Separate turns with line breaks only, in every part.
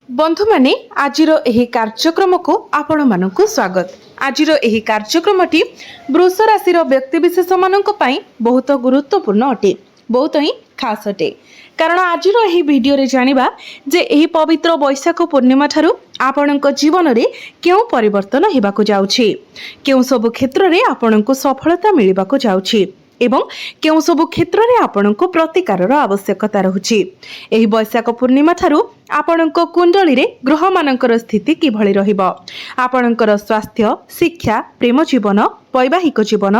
बंधु माने आजिर एही कार्यक्रम को आपण मानकु स्वागत। आजिर एही कार्यक्रमटी वृष राशि व्यक्तिविशेष मानक पई बहुत गुरुत्वपूर्ण अटे, बहुत ही खास अटे। कारण आजिर एही वीडियो रे जानिबा जे एही पवित्र वैशाख पूर्णिमा ठारू आपणक जीवन रे केउ परिवर्तन हेबाकु जाउछि, केउ सब क्षेत्र रे आपणक सफलता मिलिबाकु जाउछि एवं केउ सब क्षेत्र रे आपणको प्रतिकारर आवश्यकता रहुछि। एही वैशाख पूर्णिमा ठारू आपणको कुंडली रे ग्रह मानकर स्थिति किभଳି रहिबो, आपणकर स्वास्थ्य, शिक्षा, प्रेम जीवन, वैवाहिक जीवन,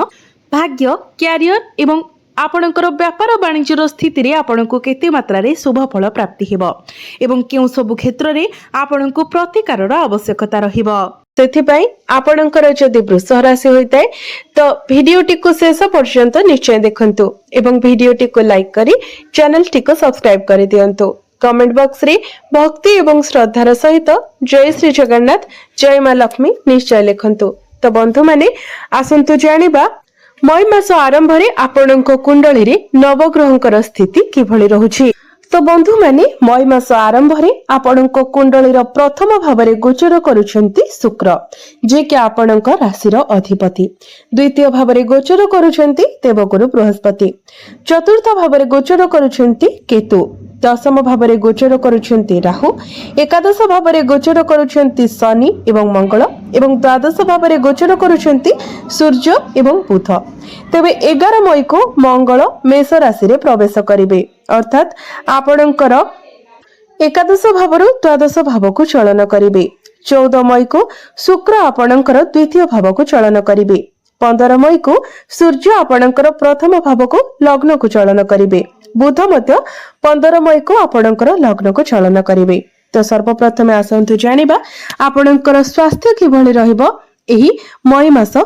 भाग्य, क्यारियर एवं आपणकर व्यापार वाणिज्यर स्थिति रे आपणको केते मात्रा रे शुभ फल प्राप्ति हेबो एवं केउ सब क्षेत्र रे आपणको प्रतिकारर आवश्यकता रहिबो। सेथिपाई आपणकर जदि वृष राशि होइताय तो भिडियोटी को शेष पर्यंत निश्चय देखंतु एवं भिडियोटी को लाइक करी चैनलटी को सब्सक्राइब कर दियंतु। कमेंट बॉक्स रे भक्ति एवं श्रद्धार सहित जय श्री जगन्नाथ, जय मां लक्ष्मी निश्चय लिखंतु। तो बंधु माने आसंतु जानिबा मई मास आरंभ रे आपणको कुंडली रे नवग्रहंकर स्थिति किभଳି रहुछि। तो बंधु माने मई मास आरंभ रे आपणको कुंडलीर प्रथम भाव रे गोचर करूछंती शुक्र, जे कि आपणक राशिर अधिपति। द्वितीय भाव रे गोचर करूछंती देवगुरु बृहस्पति। चतुर्थ भाव रे गोचर करूछंती केतु। दशम भाव रे गोचर करूछंती राहु। एकादश भाव रे गोचर करूछंती शनि एवं मंगल एवं द्वादश भाव रे गोचर करूछंती सूर्य एवं बुध। तेबे 11 मई को मंगल मेष राशि रे प्रवेश करिवे, अर्थात आपणकर एकादश भाव द्वादश भाव को चलन करिवे। 14 मई को शुक्र आपणकर द्वितीय भाव को चलन करिवे। 15 मई को सूर्य आपणकर प्रथम भाव को लग्न को चलन करिवे। बुध मध्य 15 मई को आपणकर लग्न को चलन करिवे। तो सर्वप्रथमे आसंतु जानिबा आपणकर स्वास्थ्य किभଳି रहिबो एही मई मास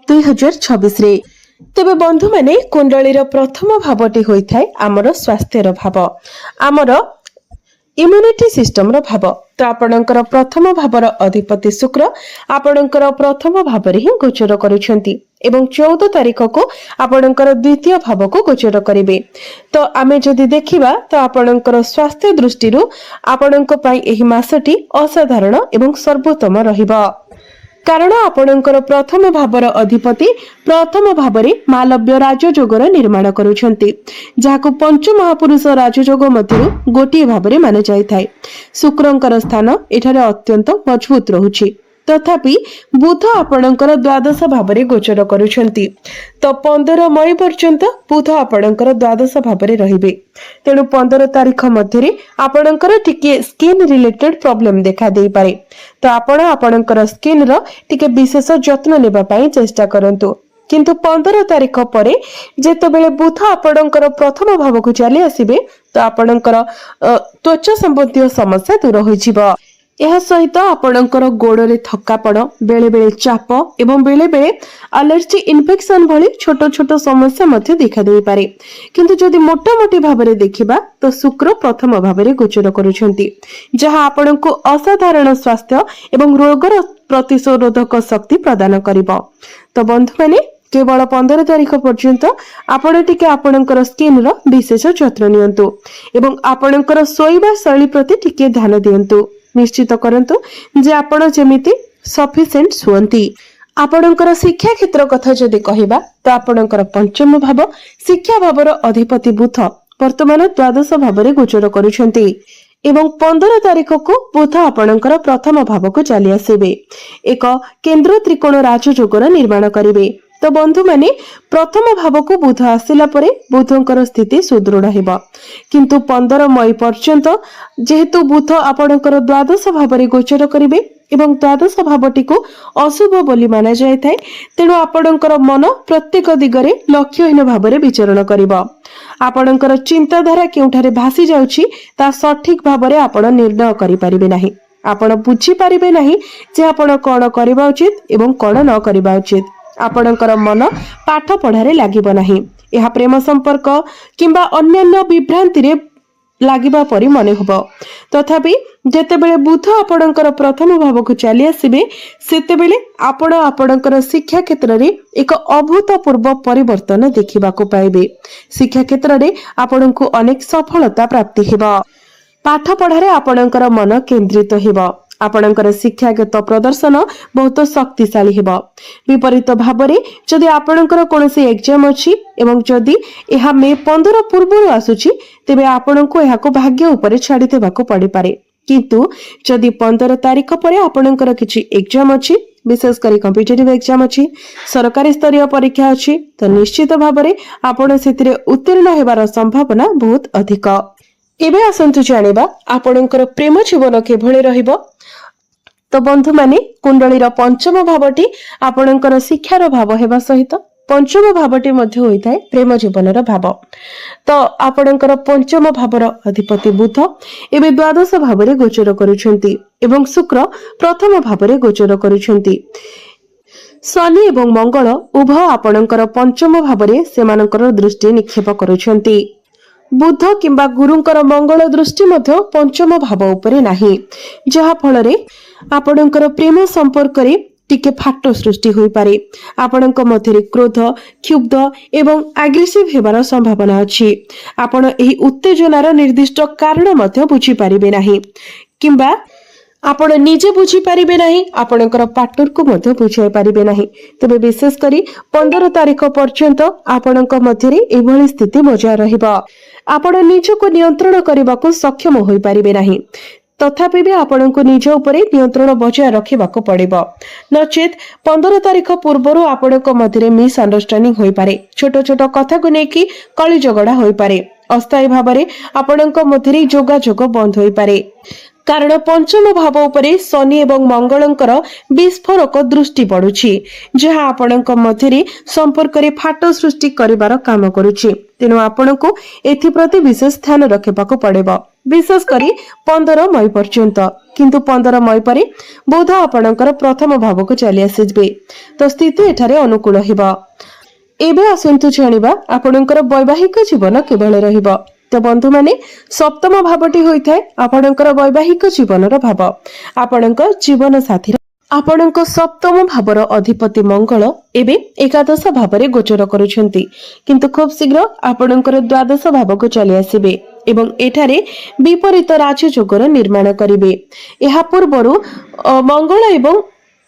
2026 रे। तेबे बंधु माने कुंडलीर प्रथम भावटी होइथाय आमर स्वास्थ्यर भाव, आमर इम्यूनिटी सिस्टम रो भाव। तो आपणकर प्रथम भावर अधिपति शुक्र आपणकर प्रथम भाव रे ही गोचर करूछंती एवं 14 तारिख को आपणकर द्वितीय भाव को गोचर करिवे। तो आमे जदि देखिबा तो आपणकर स्वास्थ्य दृष्टि आपणक पई एही मासटी असाधारण एवं सर्वोत्तम रहिबा। कारण आपणकर प्रथम भावर अधिपति प्रथम भावरे मालव्य राजयोगर निर्माण करूछंती, जाहाको पंच महापुरुष राजयोग मध्यरु गोटिए भावरे माने जायथाय। शुक्रंकर स्थान एठारे अत्यंत मजबूत रहुछि। तथापि बुध आपणकर द्वादश भावरे गोचर करूछंती। तो 15 मई पर्यंत बुध आपणकर द्वादश भावरे रहिबे। तेणु 15 तारिख मध्यरे आपणकर टिके स्किन रिलेटेड प्रॉब्लम देखा देई पारे। तो आपण आपणकर स्किन रो टिके विशेष जत्न लेबा पई चेष्टा करंतु। किंतु 15 तारिख परे जेतेबेले बुध आपणकर प्रथम भाव को चली आसीबे तो आपणकर त्वचा संबंधी समस्या दूर होई जिवो। यह सहित आपणकर गोड़े थकापण, बेले बेले चाप एवं बेले बेले अलर्जी इन्फेक्शन भली छोट छोट समस्या मध्य देखा देई पारे। किंतु जदि मोटा मोटी भाबरे देखिबा तो शुक्र प्रथम भाबरे गोचर करूछंती, जहां आपणको असाधारण स्वास्थ्य एवं रोगर प्रतिरोधक शक्ति प्रदान करिवो। तो बंधु माने केवल 15 तारिख पर्यंत आपण टिके आपणकर स्किन रो विशेष जत्न नियंतु एवं आपणकर सोइबा शैली प्रति टिके ध्यान दियंतु। निश्चित करंतु जे आपण जेमिति सफिशिएंट सुअंती। आपणकर शिक्षा क्षेत्र कथा जदि कहिबा तो आपणकर पंचम भाव शिक्षा भावर अधिपति बुध वर्तमान द्वादश भावरे गोचर करूछंती एवं 15 तारिख को बुध आपणकर प्रथम भाव को चली आसीबे। एक केंद्र त्रिकोण राजयोगर निर्माण करिवे। तो बंधु माने प्रथम भाव को बुध आसिला परे बुधंकर स्थिति सुदृढ़ हेबा। किंतु 15 मई पर्यंत जेहेतु बुध आपणकर द्वादश भावरे गोचर करिवे एवं द्वादश भावटी को अशुभ बोली माना जायथाय, तेणु आपणकर मन प्रत्येक दिगरे लक्ष्यहीन भावरे विचरण करिवो। आपणकर चिंताधारा केउठारे भासी जाउछि ता सठिक भावरे आपण निर्णय करि परिबे नाही। आपण बुझी परिबे नाही जे आपण कोन करिबा उचित एवं कोन न करिबा उचित। आपणकर मन पाठ पढ़ारे लागिबो नाही। एहा प्रेम संपर्क किंबा अन्यान्य विभ्रांति रे लागिबा परि मने होबो। तथापि जेतेबेले बुध आपणकर प्रथम भाव को चली आसीबे सेतेबेले आपण आपणकर शिक्षा क्षेत्र रे एक अभूतपूर्व परिवर्तन देखिबा को पाइबे। शिक्षा क्षेत्र रे आपणको अनेक सफलता प्राप्ति हेबा।
पाठ पढ़ारे आपणकर मन केन्द्रित हेब। आपणकर शिक्षागत प्रदर्शन बहुत शक्तिशाली हेब। विपरीत भाव में जदि आपणकर कोनोसी एग्जाम अछि एवं जदि एहा मे 15 पूर्व आसुछि तेबे आपणको एहाको भाग्य उपरे छाड़ी देबाको पड़ी पारे। किंतु जदि 15 तारीख पर आपणकर किछि एग्जाम अछि, विशेषकर कॉम्पिटिटिव एग्जाम अछि, सरकारी स्तरीय परीक्षा अछि, तो निश्चित भाव में आपण सेतिरे उत्तीर्ण हेबार संभावना बहुत अधिक। एबे आसंतु जानिबा आपणकर प्रेम जीवन केभଳି रहिबो। तो बंधु माने कुंडलीर पंचम भावटी आपणकर शिक्षार भाव हेबा सहित पंचम भावटी मध्य होइथाय प्रेम जीवनर भाव। तो आपणकर पंचम भावर अधिपति बुध एबे द्वादश भावरे गोचर करुछंती एवं शुक्र प्रथम भावरे गोचर करुछंती। शनि एवं मंगल उभय आपणकर पंचम भावरे सेमानकर दृष्टि निक्षेप करुछंती। बुध किंबा गुरुंकर मंगल दृष्टि मध्य पंचम भाव उपरे नाही, जहा फलरे आपणकर प्रेम संपर्क रे टिके फाट सृष्टि होई पारे। आपणक मध्यरे क्रोध, क्षुब्ध एवं एग्रेसिव हेबार संभावना अछि। आपण एही उत्तेजनार निर्दिष्ट कारण मध्य बुझी पारिबे नाही किंबा आपण निजे बुझी पारिबे नाही, आपणकर पार्टनर को मध्य बुझाई पारिबे नाही। तबे विशेष करी 15 तारीख पर्यंत आपणक मध्यरे एभली स्थिति बजाय रहिबा। आपण निजको नियंत्रण करबाको सक्षम होई पारिबे नाही, तथापि भी आपणको निज उपरे नियंत्रण बजाय रखिबाको पड़िबो। नचेत 15 तारीख पूर्वरु आपणको मध्यरे मिस अंडरस्टैंडिंग होई पारे। छोट छोट कथा को नेकी कली झगड़ा होई पारे। अस्थायी भाबरे आपणको मध्यरे जोगाजोग बंद होई पारे, कारण पंचम भाव उपरे शनि एवं मंगलंकर विस्फोरक दृष्टि पड़ुछि, जहा आपणक मध्यरे संपर्क रे फाट सृष्टि करिवार काम करुछि। तेनु आपणको एथि प्रति विशेष ध्यान रखिबाको पड़िबो, विशेष करी 15 मई पर्यंत। किंतु 15 मई परे बुध आपणकर प्रथम भावको चली आसीबे, तो स्थिति एठारे अनुकूल हेबा। एबे आसंतु जानिबा आपणकर वैवाहिक जीवन केभଳି रहिबो। तो बंधु माने सप्तम भावटी होइथाय आपणकर वैवाहिक जीवनर भाव। आपणक जीवन साथी आपणक सप्तम भावर अधिपति मंगल एबे एकादश भावरे गोचर करुछंती, किंतु खूब शीघ्र आपणकर द्वादश भावको चली आसीबे एवं एठारे विपरीत राजयोगर निर्माण करिवे। एहा पूर्वरु मंगल एवं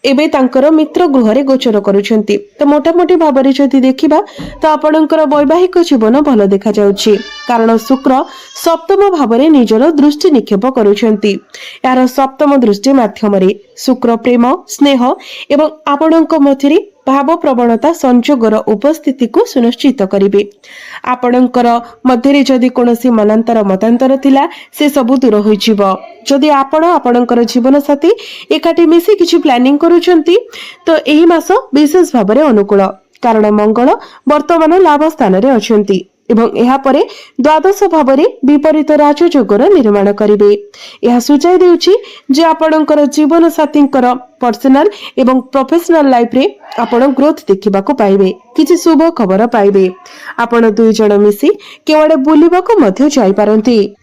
एबे तांकर मित्र गृहरे गोचर करुछंती। तो मोटामोटी भावरे जदि देखिबा तो आपणकर वैवाहिक जीवन भल देखा जाउछि, कारण शुक्र सप्तम भावरे निजर दृष्टि निक्षेप करुछंती। यार सप्तम दृष्टि माध्यमरे शुक्र प्रेम, स्नेह एवं आपणक मध्यरे भाव प्रवणता संजोगर उपस्थिति को सुनिश्चित करिवे। आपणकर मध्यरे जदि कोनोसी मनांतर मतांतर थिला से सब दूर होई जिवो। जदि आपण आपणकर जीवन साथी एकाठी मिसी किछि प्लानिंग करूछंती तो एही मास विशेष भाबरे अनुकूल, कारण मंगल वर्तमान लाभ स्थान रे अछंती एवं एहा परे द्वादश भावरे विपरीत राजयोगर निर्माण करिवे। एहा सुचाई देउछि जे आपणकर जीवन साथींकर पर्सनल एवं प्रोफेशनल लाइफ रे आपण ग्रोथ देखिबाको पाइबे, किछि शुभ खबर पाइबे। आपण दुई जण मिसी केवडे बुलिबाको मध्य जाई पारंती।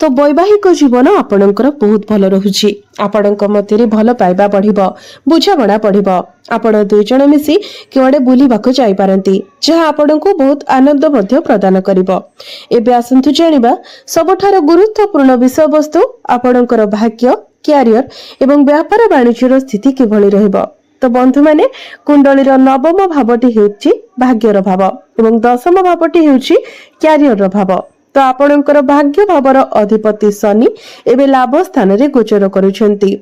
तो वैवाहिक जीवन आपणकर बहुत भल रहुछि। आपणक मध्यरे भल पाइबा बढ़िबो, बुझाबणा बढ़िबो। आपण दुई जण मिसी केवडे बुलिबाको जाई पारंती, जहा आपणको बहुत आनंद मध्य प्रदान करिबो। एबे आसंतु जानिबा सबठार गुरुत्वपूर्ण विषय वस्तु आपणकर भाग्य, क्यारियर एवं व्यापार वाणिज्यर स्थिति किभଳି रहिबो। तो बंधु माने कुंडलीर नवम भावटी हेउछि भाग्यर भाव एवं दशम भावटी हेउछि क्यारियर भाव। तो आपणकर भाग्य भावर अधिपति शनि एबे लाभ स्थान रे गोचर करुछंती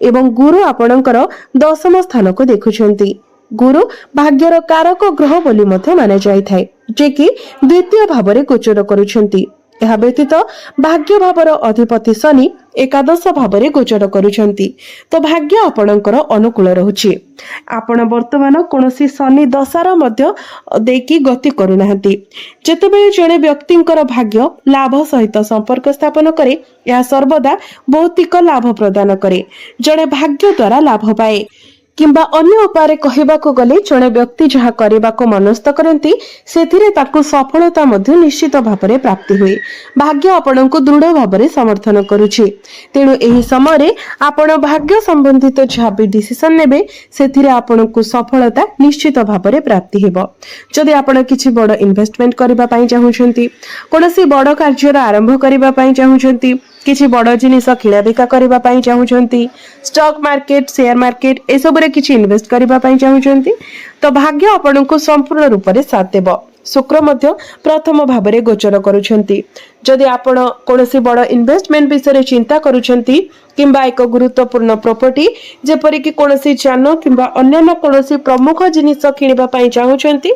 एवं गुरु आपणकर दशम स्थान को देखुछंती। गुरु भाग्यर कारक ग्रह बोली मध्य माना जाइथाय, जे कि द्वितीय भावरे गोचर करुछंती। ଏହା ବ୍ୟତୀତ ଭାଗ୍ୟ ଭାବର ଅଧିପତି ଶନି ଏକାଦଶ ଭାବରେ ଗୋଚର କରୁଛନ୍ତି, ତ ଭାଗ୍ୟ ଆପଣଙ୍କର ଅନୁକୂଳ ରହୁଛି। ଆପଣ ବର୍ତ୍ତମାନ କୌଣସି ଶନି ଦଶାର ମଧ୍ୟ ଦେଇକି ଗତି କରୁନାହାନ୍ତି। ଯେତେବେଳେ ଜଣେ ବ୍ୟକ୍ତିଙ୍କର ଭାଗ୍ୟ ଲାଭ ସହିତ ସମ୍ପର୍କ ସ୍ଥାପନ କରେ, ଏହା ସର୍ବଦା ଭୌତିକ ଲାଭ ପ୍ରଦାନ କରେ। ଜଣେ ଭାଗ୍ୟ ଦ୍ୱାରା ଲାଭ ପାଏ किंबा अन्य उपाय कहबाको गले जड़े व्यक्ति जहाँ करने को मनस्थ करती से सफलता निश्चित भाव में प्राप्ति हुए। भाग्य आपण को दृढ़ भाव में समर्थन करुछि। तेणु एही समय आपण भाग्य संबंधित जहाँ भी डिसीजन नेबे से आपण को सफलता निश्चित भाव में प्राप्ति हेबो। जदि आपण किछि बड़ इन्वेस्टमेंट करबा पई चाहुछंती, कोनोसी बड़ कार्य आरंभ करबा पई चाहुछंती, किछि बड़ जिनिस किणा बिका करबा पई चाहुचंती, स्टॉक मार्केट शेयर मार्केट ए सब रे किछि इन्वेस्ट करबा पई चाहुचंती, तो भाग्य आपनको संपूर्ण रूप से साथ देबो। शुक्र मध्य प्रथम भाव में गोचर करुछंती। जदि आपण कोनोसी बड़ इन्वेस्टमेंट विषय चिंता करुछंती किंबा एक गुरुत्वपूर्ण प्रॉपर्टी जेपरि कि कोनोसी जान किंबा अन्य कोनोसी प्रमुख जिनिस किनिबा पई चाहुछंती,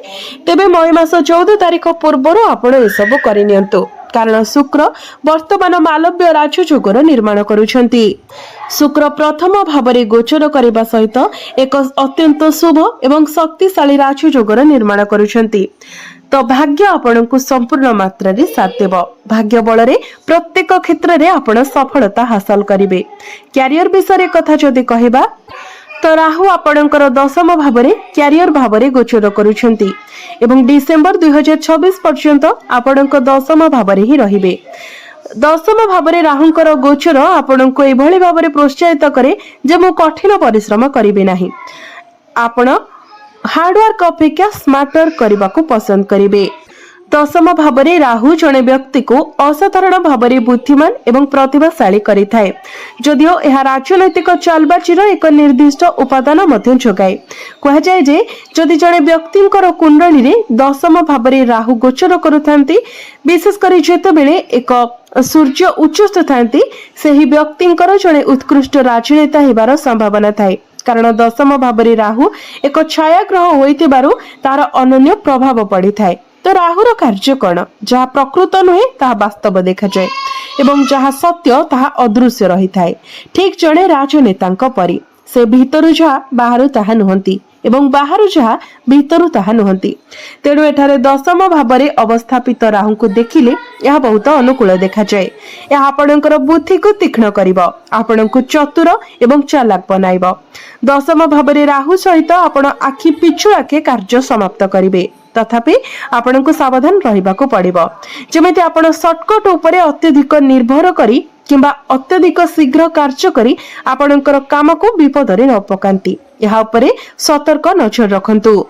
तेबे मई मास 14 तारिख पूर्व आपण ए सब करिनियंतु, कारण शुक्र वर्तमान मालव्य राजयोगर निर्माण करुछंती। शुक्र प्रथम भाव में गोचर करने सहित एक अत्यंत शुभ एवं शक्तिशाली राजयोगर निर्माण करुछंती। तो भाग्य आपनको संपूर्ण मात्रा रे साथ देव। भाग्य बल रे प्रत्येक क्षेत्र रे आपण सफलता हासिल करिवे। कैरियर विषय कथा जदि कहबा तो राहु आपणकर दशम भाव में कैरियर भाव में गोचर करुछंती एवं डिसेंबर 2026 पर्यंत आपणक दशम भाव में ही रहिबे। दशम भाव में राहुंकर गोचर आपणको एभली भाव में प्रोत्साहित करे जे मु कठिन परिश्रम करिवे नाही। आपण हार्डवर्क अपेक्षा स्मार्ट वर्क करने को पसंद करेंगे। दशम भाव में राहु जड़े व्यक्ति को असाधारण भाव में बुद्धिमान एवं प्रतिभाशाली करिथाए, जदिओ यह राजनैतिक चालबाजीर एक निर्दिष्ट उपादान मध्य जोगाए। कहुए जे जदि जड़े व्यक्ति कुंडली रे दशम भाव में राहु गोचर करुथांती, विशेषकर जेतेबेले एक सूर्य उच्चस्थ थांती, सेही व्यक्तिंकर जड़े उत्कृष्ट राजनेता हेबार संभावना थाए। कारण दशम भाव में राहु एक छाया ग्रह होइतिबारु तार अनन्य प्रभाव पड़ी थाए। तो राहुर कार्य कौन, जहाँ प्रकृत नुहे ताहा वास्तव देखा जाए एवं जहाँ सत्य ताहा अदृश्य रही थाए। ठीक जड़े राजनेता परी से भीतरु जहाँ बाहरु ताहा नुहंती एवं बाहरु जहाँ भीतरु ताहा नुहंती। तेणु एठारे दशम भाव में अवस्थापित राहु को देखिले यह बहुत अनुकूल देखा जाए। यह आपणकर बुद्धि को तीक्ष्ण करिबो, आपणको चतुर एवं चालाक बनाइबो। दशम भाव में राहु सहित आपण आखि पिछु आखे कार्य समाप्त करिवे, तथापि आपणको सावधान रहिबाको पड़िबो। जेमिति आपण शॉर्टकट उपरे अत्यधिक निर्भर करी किंबा अत्यधिक शीघ्र कार्य करी आपणकर काम को विपद रे न पकांती, यह उपरे सतर्क नजर रखंतु।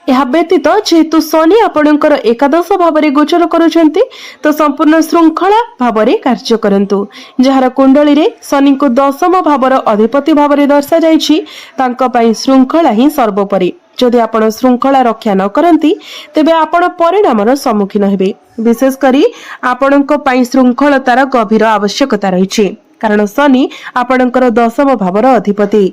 यह व्यतीत जेहेतु शनि आपणकर एकादश भाव में गोचर करुछंती, तो संपूर्ण श्रृंखला भाव में कार्य करंतु। जहार कुंडली रे शनि को दशम भावर अधिपति भाव में दर्शा जाइछि, तांका पई श्रृंखला ही सर्वोपरि। जदि आपण श्रृंखला रक्षा न करंती, तेबे आपण परिणामर सम्मुखीन हेबे। विशेष करी आपणक पई श्रृंखलतार गभीर आवश्यकता रहिछि, कारण शनि आपणकर दशम भावर अधिपति।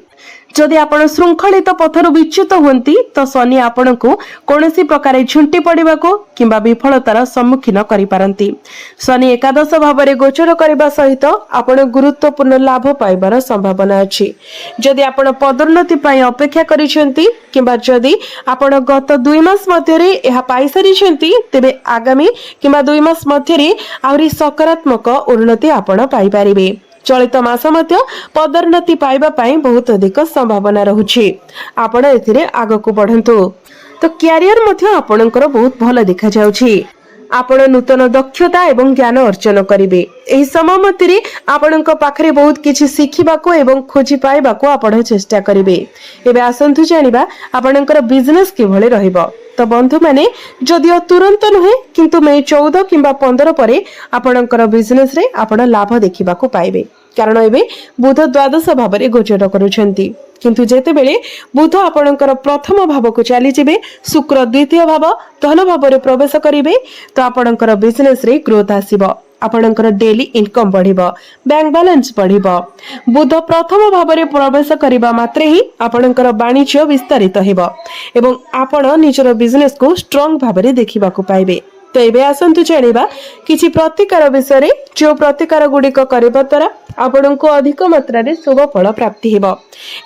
जदि आपण श्रृंखलित पथरु विच्युत हुंती, तो शनि आपणको कोनोसी प्रकार झुंटी पड़िबाको किंबा विफलतार सम्मुखीन करि पारंती। शनि एकादश भाव में गोचर करबा सहित आपण गुरुत्वपूर्ण लाभ पाइबार संभावना अछि। जदि आपण पदोन्नति पई अपेक्षा करिसेंती किंबा जदि आपण गत 2 मास मध्य रे एहा पाइ सरिसेंती, तेबे आगामी किंबा 2 मास मध्य रे आउरी सकारात्मक उन्नति आपण पाइ पारिबे। चलित मास मध्य पदोन्नति पाइबा पई बहुत अधिक संभावना रहुछि। आपण एथिरे आगकु बढ़ंतु। तो कैरियर मध्य आपणकर बहुत भल देखा जाउछि। आपण नूतन दक्षता एवं ज्ञान अर्जन करिवे। एही समय मध्यरे आपणक पाखरे बहुत किछि शिखिबाको एवं खोजि पाइबाको आपण चेष्टा करिवे। एबे आसंतु जानिबा आपणकर बिजनेस किभଳି रहइबो। तो बंधु माने जदिओ तुरंत नुहे, किंतु मई 14 किंबा 15 परे आपणकर बिजनेस रे आपण लाभ देखिबाको पाइबे, कारण एबे बुध द्वादश भाव में गोचर करुछंती। किंतु जेतेबेले बुध आपणकर प्रथम भाव को चली जिबे, शुक्र द्वितीय भाव धन भाव में प्रवेश करिवे, तो आपणकर बिजनेस रे ग्रोथ आसीबो। आपणकर डेली इनकम बढ़िबो, बैंक बैलेंस बढ़िबो। बुध प्रथम भाव में प्रवेश करिबा मात्रे ही आपणकर वाणिज्य विस्तारित हेबो एवं आपण निजर बिजनेस को स्ट्रांग भाव में देखिबाको पाइबे। तो एबे आसंतु जानिबा किछि प्रतिकार विषय रे, जो प्रतिकार गुडिक करबा द्वारा आपणको अधिक मात्रा रे शुभ फल प्राप्ति हेबो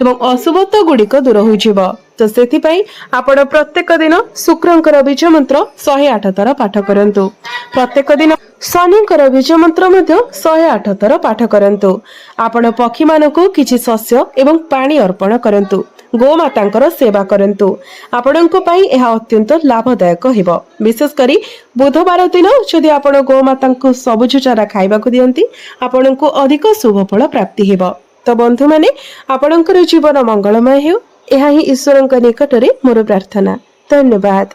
एवं अशुभत्व गुडिक दूर होई जिवो। तो सेथि पई आपण प्रत्येक दिन शुक्रंकर बीज मंत्र 108 थर पाठ करंतु। प्रत्येक दिन शनिंकर बीज मंत्र मध्ये 108 थर पाठ करंतु। आपण पक्षी मानको किछि शस्य एवं पानी अर्पण करंतु। गोमातांकर सेवा करंतु। आपणको पई एहा अत्यंत लाभदायक हेबो। विशेष करी बुधवार दिन जदि आपण गोमातांको सबुज चारा खाइबाको दियंती, आपणको अधिक शुभ फल प्राप्ति हेबो। तो बंधु माने आपणकर जीवन मंगलमय हेउ, एहा ही ईश्वरଙ୍କ निकटरे मोर प्रार्थना। धन्यवाद।